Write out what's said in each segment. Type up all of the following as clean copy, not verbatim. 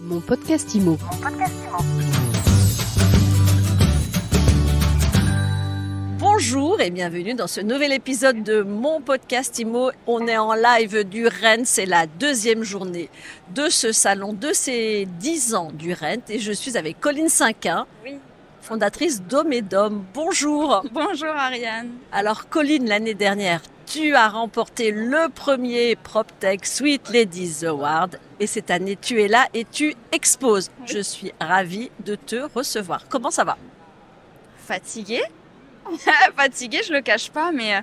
Mon podcast IMO. Bonjour et bienvenue dans ce nouvel épisode de mon podcast IMO. On est en live du Rent, c'est la deuxième journée de ce salon, de ces 10 ans du Rent. Et je suis avec Colline Cinquin, fondatrice d'Omedom. Bonjour. Bonjour Ariane. Alors Colline, l'année dernière, tu as remporté le premier PropTech Sweet Ladies Award. Et cette année, tu es là et tu exposes. Oui. Je suis ravie de te recevoir. Comment ça va ? Fatiguée Fatiguée, je le cache pas, mais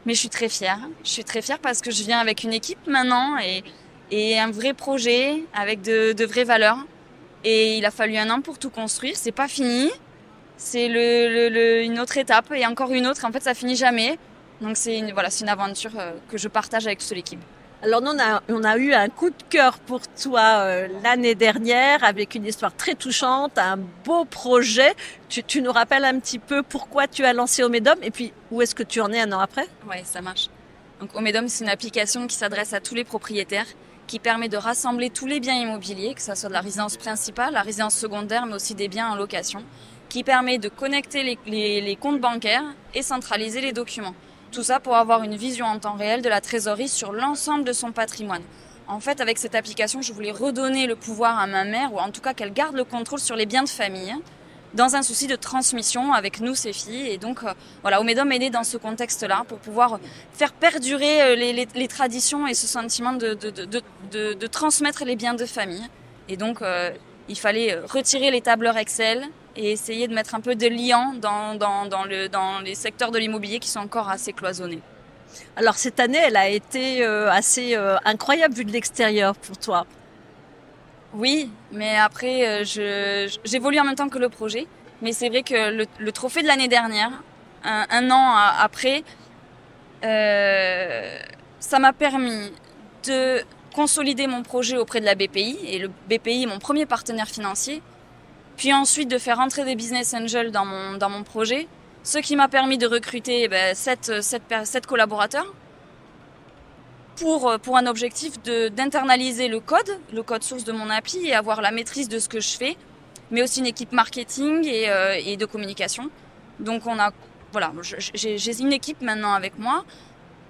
je suis très fière. Je suis très fière parce que je viens avec une équipe maintenant et un vrai projet avec de vraies valeurs. Et il a fallu 1 an pour tout construire. C'est pas fini. C'est une autre étape et encore une autre. En fait, ça finit jamais. Donc c'est une aventure que je partage avec toute l'équipe. Alors nous, on a eu un coup de cœur pour toi l'année dernière avec une histoire très touchante, un beau projet. Tu nous rappelles un petit peu pourquoi tu as lancé Omedom et puis où est-ce que tu en es 1 an après ? Ouais, ça marche. Donc Omedom, c'est une application qui s'adresse à tous les propriétaires, qui permet de rassembler tous les biens immobiliers, que ce soit de la résidence principale, la résidence secondaire, mais aussi des biens en location, qui permet de connecter les comptes bancaires et centraliser les documents. Tout ça pour avoir une vision en temps réel de la trésorerie sur l'ensemble de son patrimoine. En fait, avec cette application, je voulais redonner le pouvoir à ma mère, ou en tout cas qu'elle garde le contrôle sur les biens de famille, dans un souci de transmission avec nous, ses filles. Et donc, Omedom est né dans ce contexte-là pour pouvoir faire perdurer les traditions et ce sentiment de transmettre les biens de famille. Et donc, il fallait retirer les tableurs Excel et essayer de mettre un peu de liant dans les secteurs de l'immobilier qui sont encore assez cloisonnés. Alors cette année, elle a été assez incroyable vue de l'extérieur pour toi. Oui, mais après, j'évolue en même temps que le projet. Mais c'est vrai que le trophée de l'année dernière, un an après, ça m'a permis de consolider mon projet auprès de la BPI. Et le BPI est mon premier partenaire financier. Puis ensuite de faire rentrer des business angels dans mon projet, ce qui m'a permis de recruter 7 collaborateurs pour un objectif d'internaliser le code source de mon appli et avoir la maîtrise de ce que je fais, mais aussi une équipe marketing et de communication. Donc j'ai une équipe maintenant avec moi.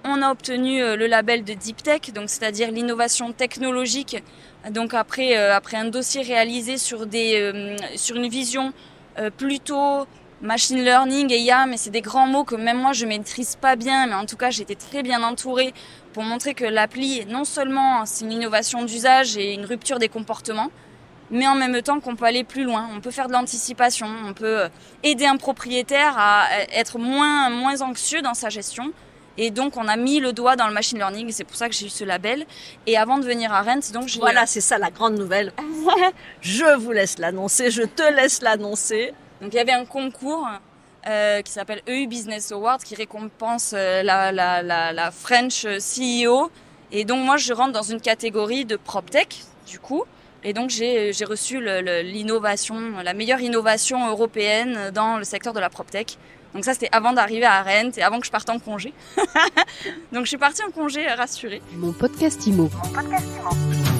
On a obtenu le label de Deep Tech, donc c'est-à-dire l'innovation technologique. Donc après un dossier réalisé sur une vision plutôt machine learning et IA, mais c'est des grands mots que même moi je maîtrise pas bien, mais en tout cas j'ai été très bien entourée pour montrer que l'appli, non seulement c'est une innovation d'usage et une rupture des comportements, mais en même temps qu'on peut aller plus loin. On peut faire de l'anticipation, on peut aider un propriétaire à être moins anxieux dans sa gestion. Et donc, on a mis le doigt dans le machine learning et c'est pour ça que j'ai eu ce label. Et avant de venir à Rent, donc Voilà, c'est ça la grande nouvelle. Je vous laisse l'annoncer, je te laisse l'annoncer. Donc, il y avait un concours qui s'appelle EU Business Award qui récompense la French CEO. Et donc, moi, je rentre dans une catégorie de PropTech, du coup. Et donc, j'ai reçu l'innovation, la meilleure innovation européenne dans le secteur de la PropTech. Donc ça, c'était avant d'arriver à Rent et avant que je parte en congé. Donc je suis partie en congé rassurée. Mon podcast IMO. Mon podcast IMO.